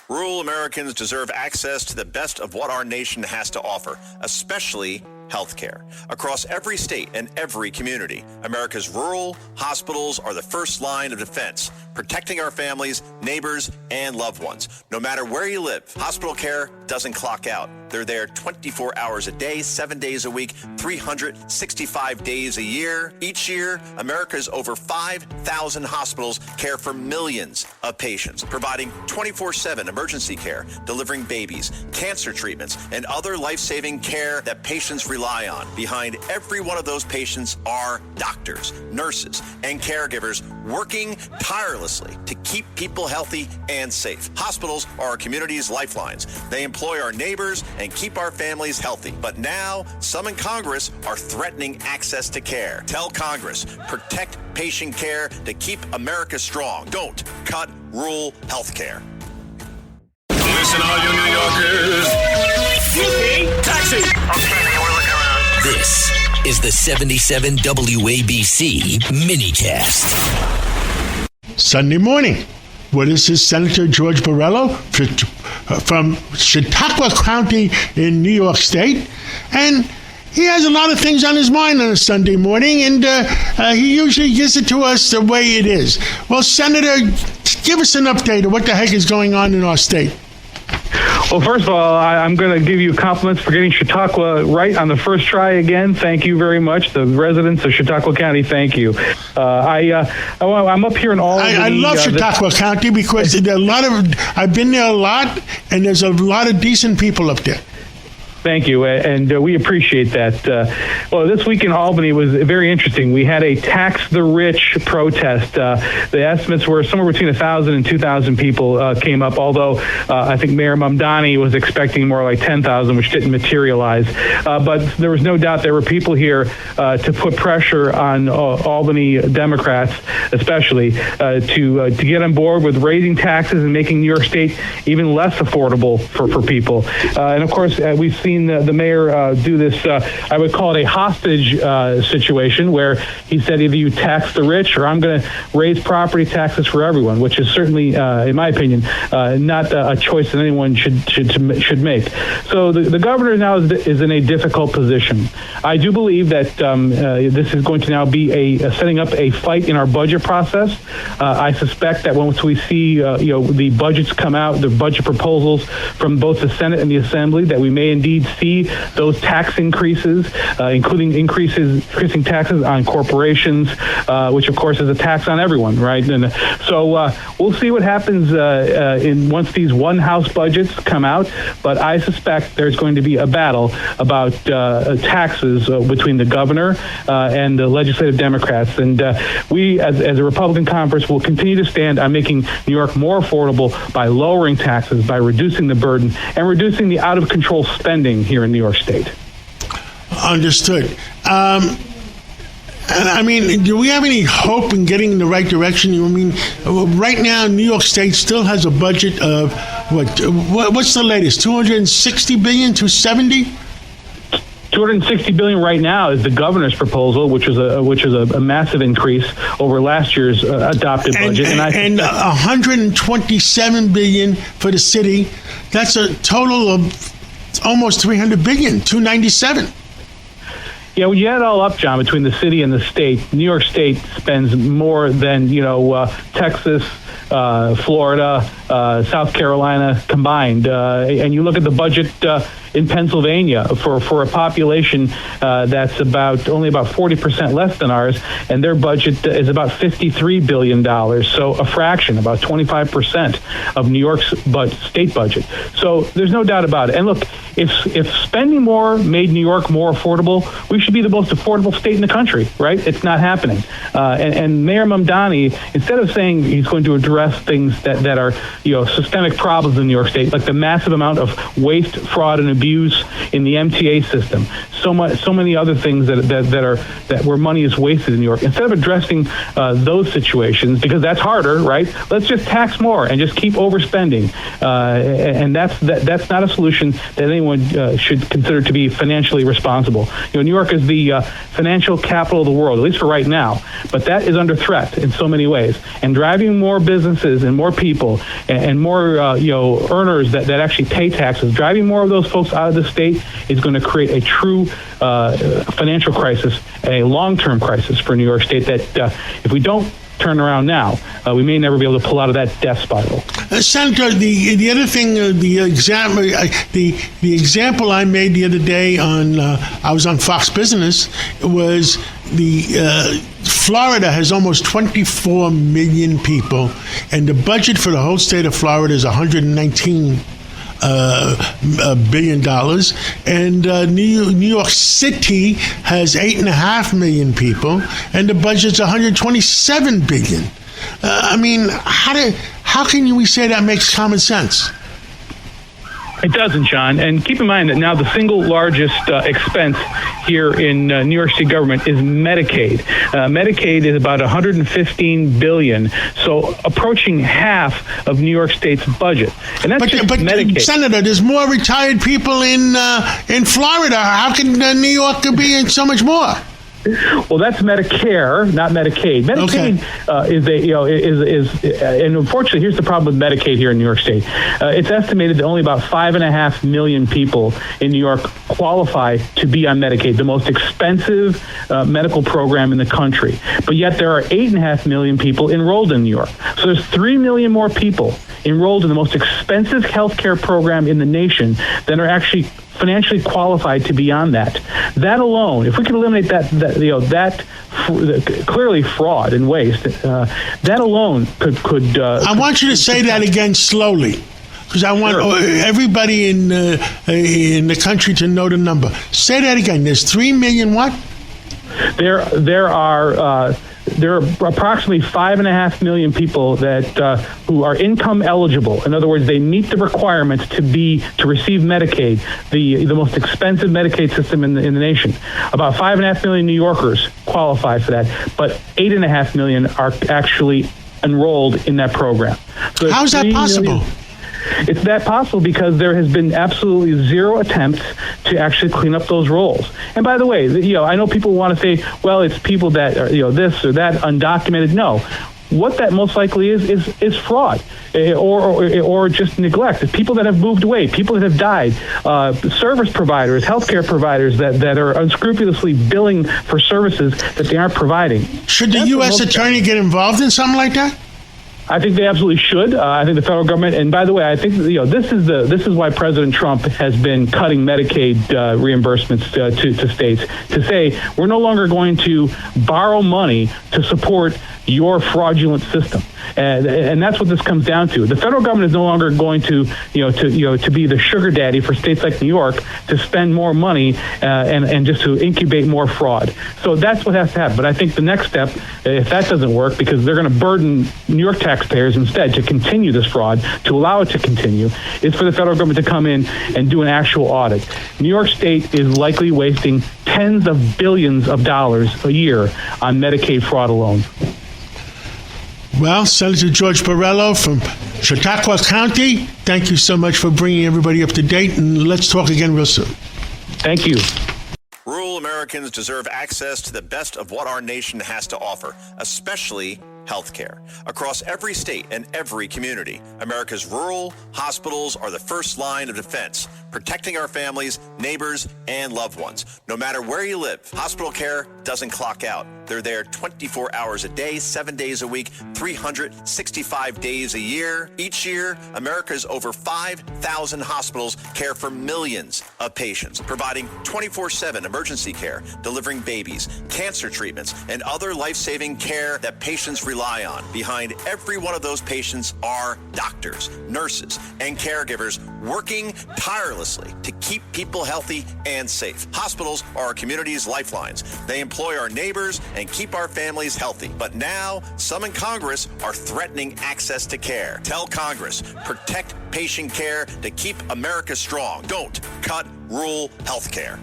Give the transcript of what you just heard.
Rural Americans deserve access to the best of what our nation has to offer, especially healthcare. Across every state and every community, America's rural hospitals are the first line of defense, protecting our families, neighbors, and loved ones. No matter where you live, hospital care doesn't clock out. They're there 24 hours a day, 7 days a week, 365 days a year. Each year, America's over 5,000 hospitals care for millions of patients, providing 24/7 emergency care, delivering babies, cancer treatments, and other life-saving care that patients rely on. Behind every one of those patients are doctors, nurses, and caregivers working tirelessly to keep people healthy and safe. Hospitals are our community's lifelines. They employ our neighbors and keep our families healthy. But now, some in Congress are threatening access to care. Tell Congress, protect patient care to keep America strong. Don't cut rural health care. Listen, all you New Yorkers. Excuse me, taxi. Okay, man, we're looking around. This is the 77 WABC minicast. Sunday morning. What is this? Senator George Borrello from Chautauqua County in New York State. And he has a lot of things on his mind on a Sunday morning, and he usually gives it to us the way it is. Well, Senator, give us an update of what the heck is going on in our state. Well, first of all, I'm going to give you compliments for getting Chautauqua right on the first try again. Thank you very much. The residents of Chautauqua County, thank you. I'm up here in Albany. I love Chautauqua County because there are a lot of, I've been there a lot, and there's a lot of decent people up there. Thank you, and we appreciate that. Well, this week in Albany was very interesting. We had a Tax the Rich protest. The estimates were somewhere between 1,000 and 2,000 people came up, although I think Mayor Mamdani was expecting more like 10,000, which didn't materialize. But there was no doubt there were people here to put pressure on Albany Democrats, especially, to get on board with raising taxes and making New York State even less affordable for people. And, of course, we've seen the mayor do this, I would call it a hostage situation, where he said either you tax the rich or I'm going to raise property taxes for everyone, which is certainly, in my opinion, not a choice that anyone should make. So the governor now is in a difficult position. I do believe that this is going to now be setting up a fight in our budget process. I suspect that once we see the budgets come out, the budget proposals from both the Senate and the Assembly, that we may indeed see those tax increases, including increasing taxes on corporations, which of course is a tax on everyone, right? And so we'll see what happens once these one house budgets come out. But I suspect there's going to be a battle about taxes between the governor and the legislative Democrats. And we, as a Republican conference, will continue to stand on making New York more affordable by lowering taxes, by reducing the burden, and reducing the out-of-control spending here in New York State. Understood. And I mean, do we have any hope in getting in the right direction? I mean, right now, New York State still has a budget of what's the latest? 260 billion, 270? 260 billion right now is the governor's proposal, which is a massive increase over last year's adopted budget, and 127 billion for the city. That's a total of almost 300 billion, 297. Yeah, when you add it all up, John, between the city and the state, New York State spends more than Texas, Florida, South Carolina combined. And you look at the budget in Pennsylvania for a population that's only about 40% less than ours, and their budget is about $53 billion. So a fraction, about 25% of New York's state budget. So there's no doubt about it. And look, if spending more made New York more affordable, we should be the most affordable state in the country, right? It's not happening. And Mayor Mamdani, instead of saying he's going to address things that are systemic problems in New York State, like the massive amount of waste, fraud, and abuse in the MTA system, so many other things that where money is wasted in New York. Instead of addressing those situations, because that's harder, right? Let's just tax more and just keep overspending, and that's not a solution that anyone anyone should consider to be financially responsible. New York is the financial capital of the world, at least for right now, but that is under threat in so many ways. And driving more businesses and more people and more earners that actually pay taxes, driving more of those folks out of the state is going to create a true financial crisis, a long-term crisis for New York State that if we don't turn around now, we may never be able to pull out of that death spiral. Senator, the other thing, the example I made the other day I was on Fox Business, was Florida has almost 24 million people, and the budget for the whole state of Florida is $119 billion, and New York City has 8.5 million people, and the budget's $127 billion. I mean, how can we say that makes common sense? It doesn't, John. And keep in mind that now the single largest expense here in New York State government is Medicaid. Medicaid is about $115 billion, so approaching half of New York State's budget. And that's just Medicaid. Senator, there's more retired people in Florida. How can New York be in so much more? Well, that's Medicare, not Medicaid. Medicaid is and unfortunately, here's the problem with Medicaid here in New York State. It's estimated that only about 5.5 million people in New York qualify to be on Medicaid, the most expensive medical program in the country. But yet there are 8.5 million people enrolled in New York. So there's 3 million more people enrolled in the most expensive healthcare program in the nation than are actually financially qualified to be on that. That alone, if we could eliminate that clearly fraud and waste, that alone could. I want you to say that again slowly, because I want everybody in the country to know the number. Say that again. There's 3 million what? There are approximately 5.5 million people that who are income eligible. In other words, they meet the requirements to receive Medicaid, the most expensive Medicaid system in the nation. About 5.5 million New Yorkers qualify for that, but 8.5 million are actually enrolled in that program. So how is that possible? It's that possible because there has been absolutely zero attempts to actually clean up those rolls. And by the way, I know people want to say, well, it's people that are, this or that undocumented. No. What that most likely is fraud or just neglect. It's people that have moved away, people that have died, service providers, healthcare providers that are unscrupulously billing for services that they aren't providing. Should the U.S. attorney get involved in something like that? I think they absolutely should. I think the federal government, and by the way, I think this is why President Trump has been cutting Medicaid reimbursements to states, to say we're no longer going to borrow money to support your fraudulent system, and that's what this comes down to. The federal government is no longer going to be the sugar daddy for states like New York to spend more money and just to incubate more fraud. So that's what has to happen. But I think the next step, if that doesn't work, because they're going to burden New York taxpayers instead to continue this fraud, to allow it to continue, is for the federal government to come in and do an actual audit. New York State is likely wasting tens of billions of dollars a year on Medicaid fraud alone. Well, Senator George Borrello from Chautauqua County, thank you so much for bringing everybody up to date, and let's talk again real soon. Thank you. Rural Americans deserve access to the best of what our nation has to offer, especially healthcare. Across every state and every community, America's rural hospitals are the first line of defense, protecting our families, neighbors, and loved ones. No matter where you live, hospital care doesn't clock out. They're there 24 hours a day, 7 days a week, 365 days a year. Each year, America's over 5,000 hospitals care for millions of patients, providing 24/7 emergency care, delivering babies, cancer treatments, and other life-saving care that patients rely on. Behind every one of those patients are doctors, nurses, and caregivers working tirelessly to keep people healthy and safe. Hospitals are our community's lifelines. They employ our neighbors and keep our families healthy. But now, some in Congress are threatening access to care. Tell Congress, protect patient care to keep America strong. Don't cut rural health care.